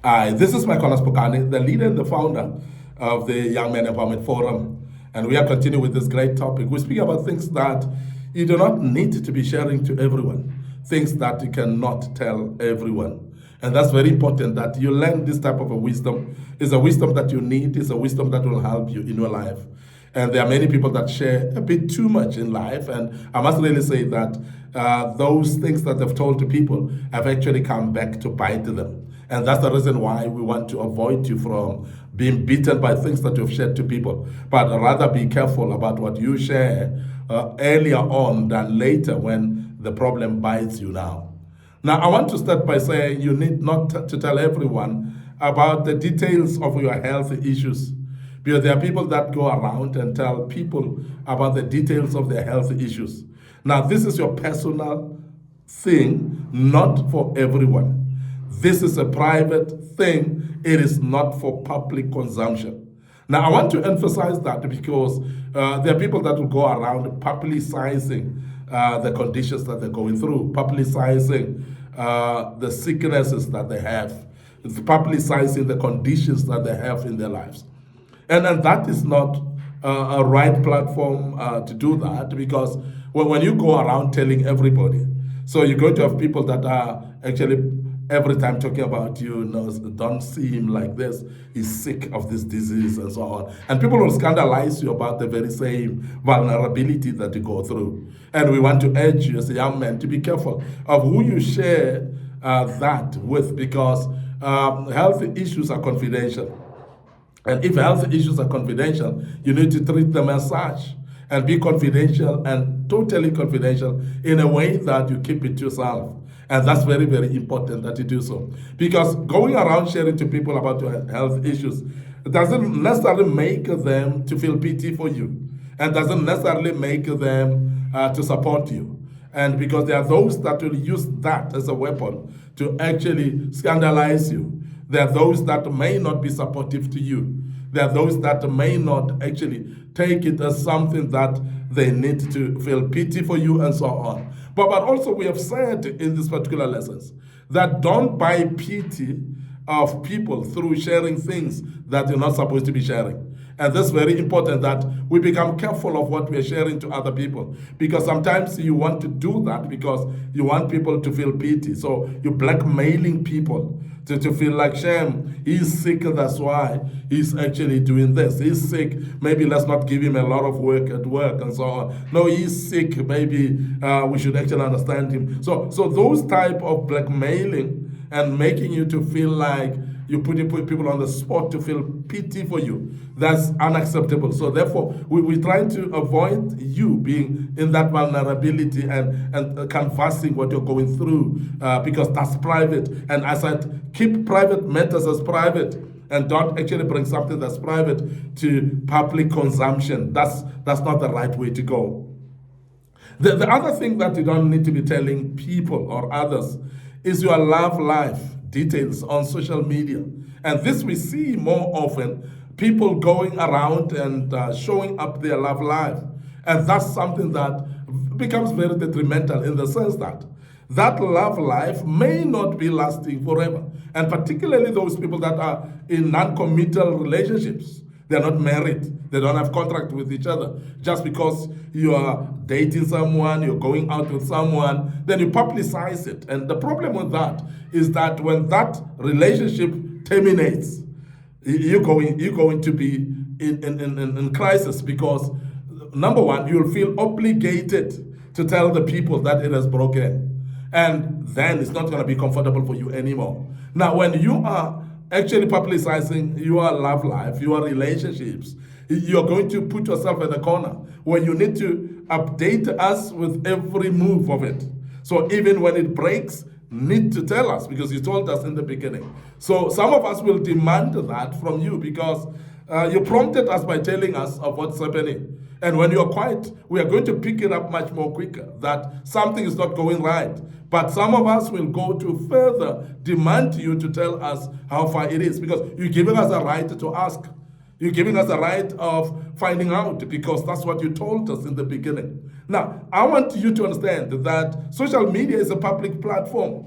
Hi, this is MIcornus Phokane, the leader and the founder of the Young Men Empowerment Forum. And we are continuing with this great topic. We speak about things that you do not need to be sharing to everyone, things that you cannot tell everyone. And that's very important that you learn this type of a wisdom. It's a wisdom that you need, it's a wisdom that will help you in your life. And there are many people that share a bit too much in life. And I must really say that those things that they've told to people have actually come back to bite them. And that's the reason why we want to avoid you from being beaten by things that you've shared to people, but rather be careful about what you share earlier on than later when the problem bites you now. Now, I want to start by saying you need not to tell everyone about the details of your health issues, because there are people that go around and tell people about the details of their health issues. Now, this is your personal thing, not for everyone. This is a private thing. It is not for public consumption. Now, I want to emphasize that because there are people that will go around publicizing the conditions that they're going through, publicizing the sicknesses that they have, publicizing the conditions that they have in their lives. And that is not a right platform to do that, because when you go around telling everybody, so you're going to have people that are actually every time talking about you, don't see him like this, he's sick of this disease and so on. And people will scandalize you about the very same vulnerability that you go through. And we want to urge you as a young man to be careful of who you share that with, because health issues are confidential. And if health issues are confidential, you need to treat them as such and be confidential and totally confidential in a way that you keep it to yourself. And that's very, very important that you do so. Because going around sharing to people about your health issues doesn't necessarily make them to feel pity for you, and doesn't necessarily make them to support you. And because there are those that will use that as a weapon to actually scandalize you. There are those that may not be supportive to you. There are those that may not actually take it as something that they need to feel pity for you and so on. But also we have said in these particular lessons that don't buy pity of people through sharing things that you're not supposed to be sharing. And that's very important that we become careful of what we're sharing to other people. Because sometimes you want to do that because you want people to feel pity. So you're blackmailing people to feel like, shame, he's sick, that's why he's actually doing this. He's sick, maybe let's not give him a lot of work at work and so on. No, he's sick, maybe we should actually understand him. So those type of blackmailing and making you to feel like you put people on the spot to feel pity for you. That's unacceptable. So therefore, we're trying to avoid you being in that vulnerability and canvassing what you're going through because that's private. And as I said, keep private matters as private and don't actually bring something that's private to public consumption. That's not the right way to go. The other thing that you don't need to be telling people or others is your love life details on social media. And this we see more often, people going around and showing up their love life. And that's something that becomes very detrimental in the sense that that love life may not be lasting forever. And particularly those people that are in non-committal relationships. They're not married. They don't have contract with each other. Just because you are dating someone, you're going out with someone, then you publicize it. And the problem with that is that when that relationship terminates, you're going to be in crisis, because number one, you'll feel obligated to tell the people that it has broken. And then it's not going to be comfortable for you anymore. Now, when you are actually publicizing your love life, your relationships, you're going to put yourself in a corner where you need to update us with every move of it. So even when it breaks, need to tell us, because you told us in the beginning. So some of us will demand that from you because you prompted us by telling us of what's happening. And when you're quiet, we are going to pick it up much more quicker, that something is not going right. But some of us will go to further demand you to tell us how far it is, because you're giving us a right to ask. You're giving us a right of finding out, because that's what you told us in the beginning. Now, I want you to understand that social media is a public platform.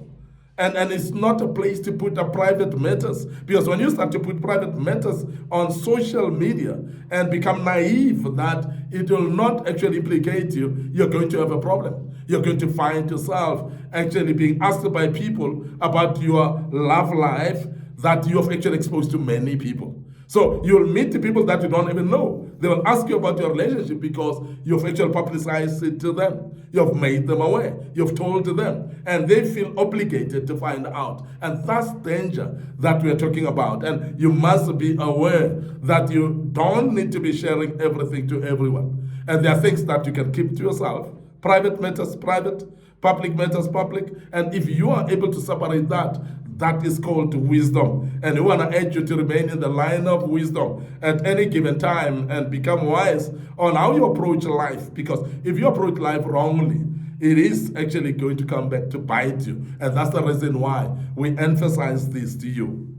And it's not a place to put a private matters, because when you start to put private matters on social media and become naive that it will not actually implicate you, you're going to have a problem. You're going to find yourself actually being asked by people about your love life that you have actually exposed to many people. So you'll meet the people that you don't even know. They will ask you about your relationship because you've actually publicized it to them. You've made them aware. You've told them. And they feel obligated to find out. And that's danger that we're talking about. And you must be aware that you don't need to be sharing everything to everyone. And there are things that you can keep to yourself. Private matters, private. Public matters, public. And if you are able to separate that, that is called wisdom. And we want to urge you to remain in the line of wisdom at any given time and become wise on how you approach life. Because if you approach life wrongly, it is actually going to come back to bite you. And that's the reason why we emphasize this to you.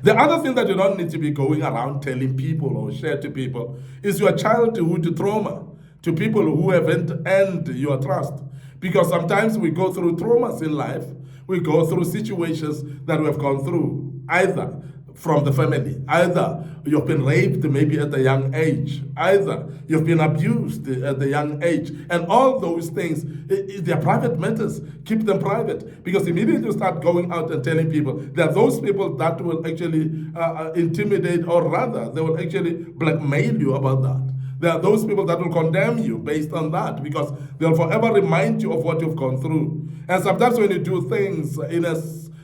The other thing that you don't need to be going around telling people or share to people is your childhood trauma to people who haven't earned your trust. Because sometimes we go through traumas in life. We go through situations that we have gone through, either from the family, either you've been raped maybe at a young age, either you've been abused at a young age, and all those things, they're private matters. Keep them private, because immediately you start going out and telling people, there are those people that will actually intimidate, or rather, they will actually blackmail you about that. There are those people that will condemn you based on that, because they'll forever remind you of what you've gone through. And sometimes when you do things in a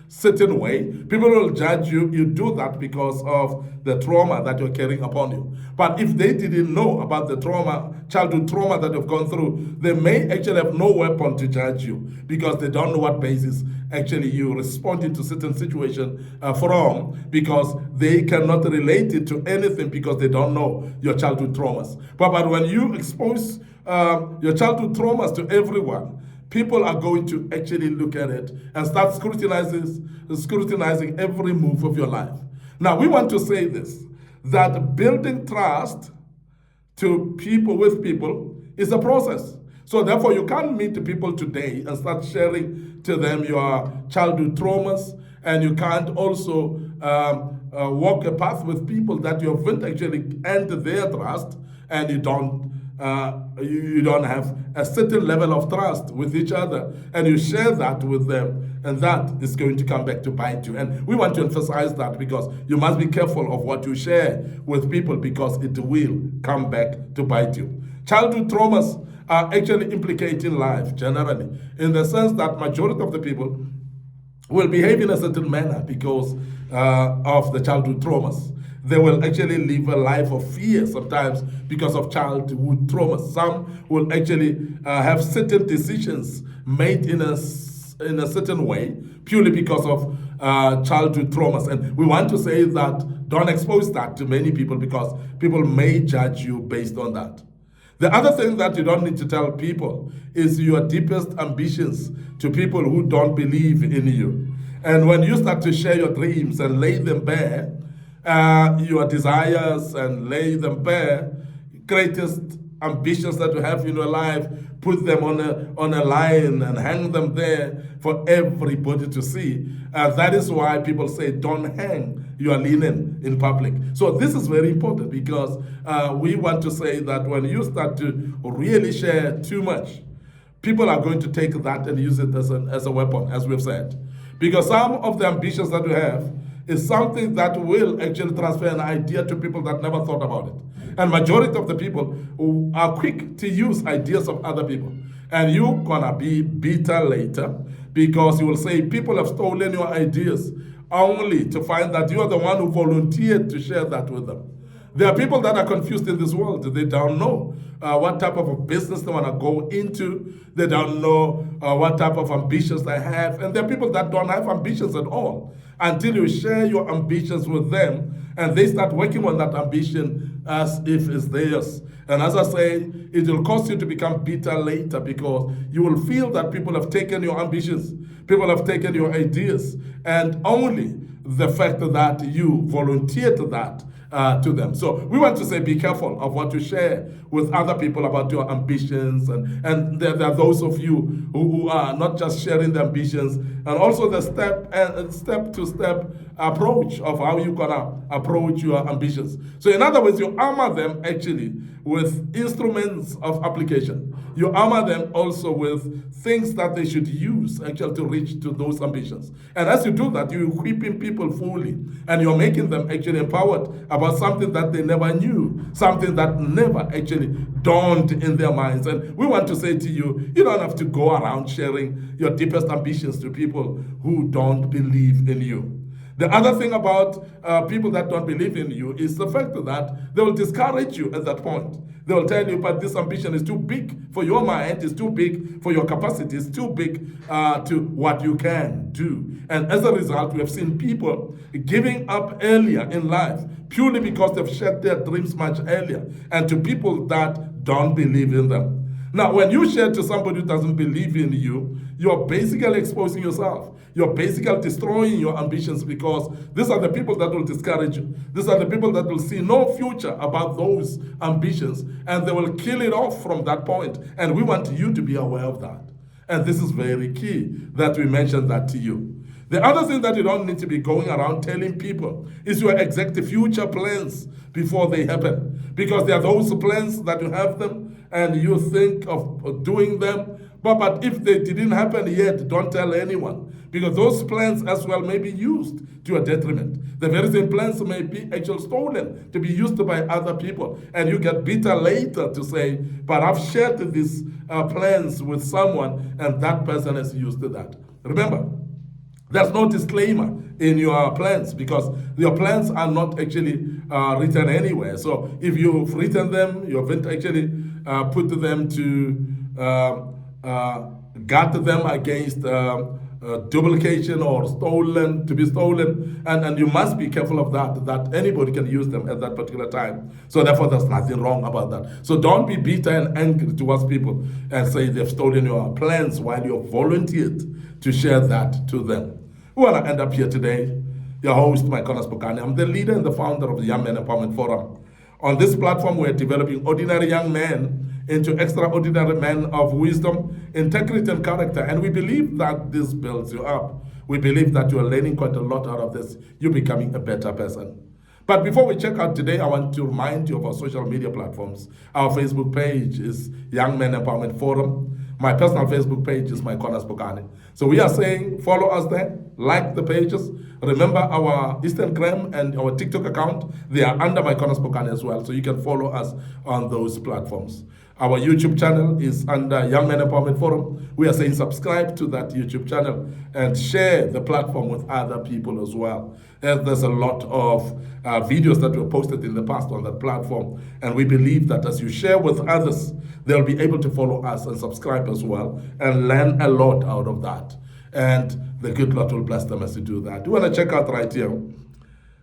certain way, people will judge you. You do that because of the trauma that you're carrying upon you. But if they didn't know about the trauma, childhood trauma that you've gone through, they may actually have no weapon to judge you, because they don't know what basis actually you responding to certain situation from, because they cannot relate it to anything, because they don't know your childhood traumas. But when you expose your childhood traumas to everyone, people are going to actually look at it and start scrutinizing every move of your life. Now, we want to say this, that building trust to people with people is a process. So therefore, you can't meet the people today and start sharing to them your childhood traumas, and you can't also walk a path with people that you haven't actually earned their trust, and you don't have a certain level of trust with each other, and you share that with them, and that is going to come back to bite you. And we want to emphasize that, because you must be careful of what you share with people, because it will come back to bite you. Childhood traumas are actually implicating life generally, in the sense that majority of the people will behave in a certain manner because of the childhood traumas. They will actually live a life of fear sometimes because of childhood trauma. Some will actually have certain decisions made in a certain way purely because of childhood traumas. And we want to say that don't expose that to many people, because people may judge you based on that. The other thing that you don't need to tell people is your deepest ambitions to people who don't believe in you. And when you start to share your dreams and lay them bare, your desires and lay them bare, greatest ambitions that you have in your life, put them on a line and hang them there for everybody to see. That is why people say don't hang your linen in public. So this is very important, because we want to say that when you start to really share too much, people are going to take that and use it as a weapon, as we've said. Because some of the ambitions that you have is something that will actually transfer an idea to people that never thought about it. And majority of the people who are quick to use ideas of other people. And you're gonna be bitter later, because you will say people have stolen your ideas, only to find that you are the one who volunteered to share that with them. There are people that are confused in this world. They don't know what type of a business they want to go into. They don't know what type of ambitions they have. And there are people that don't have ambitions at all, until you share your ambitions with them, and they start working on that ambition as if it's theirs. And as I say, it will cause you to become bitter later, because you will feel that people have taken your ambitions, people have taken your ideas, and only the fact that you volunteered that to them. So we want to say be careful of what you share with other people about your ambitions, and there are those of you who are not just sharing the ambitions, and also the step-to-step approach of how you're gonna approach your ambitions. So in other words, you armor them actually with instruments of application. You armor them also with things that they should use actually to reach to those ambitions. And as you do that, you're equipping people fully, and you're making them actually empowered about something that they never knew, something that never actually dawned in their minds. And we want to say to you, you don't have to go around sharing your deepest ambitions to people who don't believe in you. The other thing about people that don't believe in you is the fact that they will discourage you at that point. They will tell you, but this ambition is too big for your mind, it's too big for your capacity, it's too big to what you can do. And as a result, we have seen people giving up earlier in life purely because they've shared their dreams much earlier, and to people that don't believe in them. Now, when you share to somebody who doesn't believe in you, you're basically exposing yourself. You're basically destroying your ambitions, because these are the people that will discourage you. These are the people that will see no future about those ambitions, and they will kill it off from that point. And we want you to be aware of that. And this is very key that we mention that to you. The other thing that you don't need to be going around telling people is your exact future plans before they happen. Because there are those plans that you have them and you think of doing them, but if they didn't happen yet, don't tell anyone. Because those plans as well may be used to your detriment. The very same plans may be actually stolen to be used by other people. And you get bitter later to say, but I've shared these plans with someone and that person has used that. Remember, there's no disclaimer in your plans, because your plans are not actually written anywhere. So if you've written them, you haven't actually put them to guard them against duplication or to be stolen, and you must be careful of that anybody can use them at that particular time. So therefore, there's nothing wrong about that. So don't be bitter and angry towards people and say they've stolen your plans while you're volunteered to share that to them. We want to end up here today. Your host, MIcornus Phokane. I'm the leader and the founder of the Young Men Empowerment Forum. On this platform, we're developing ordinary young men into extraordinary men of wisdom, integrity, and character. And we believe that this builds you up. We believe that you are learning quite a lot out of this. You're becoming a better person. But before we check out today, I want to remind you of our social media platforms. Our Facebook page is Young Men Empowerment Forum. My personal Facebook page is MIcornus Phokane. So we are saying follow us there, like the pages. Remember our Instagram and our TikTok account, they are under MIcornus Phokane as well. So you can follow us on those platforms. Our YouTube channel is under Young Men Empowerment Forum. We are saying subscribe to that YouTube channel and share the platform with other people as well. There's a lot of videos that were posted in the past on that platform. And we believe that as you share with others, they'll be able to follow us and subscribe as well and learn a lot out of that. And the good Lord will bless them as you do that. You want to check out right here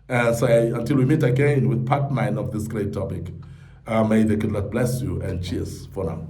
and say, until we meet again with part 9 of this great topic, may the good Lord bless you, and cheers for now.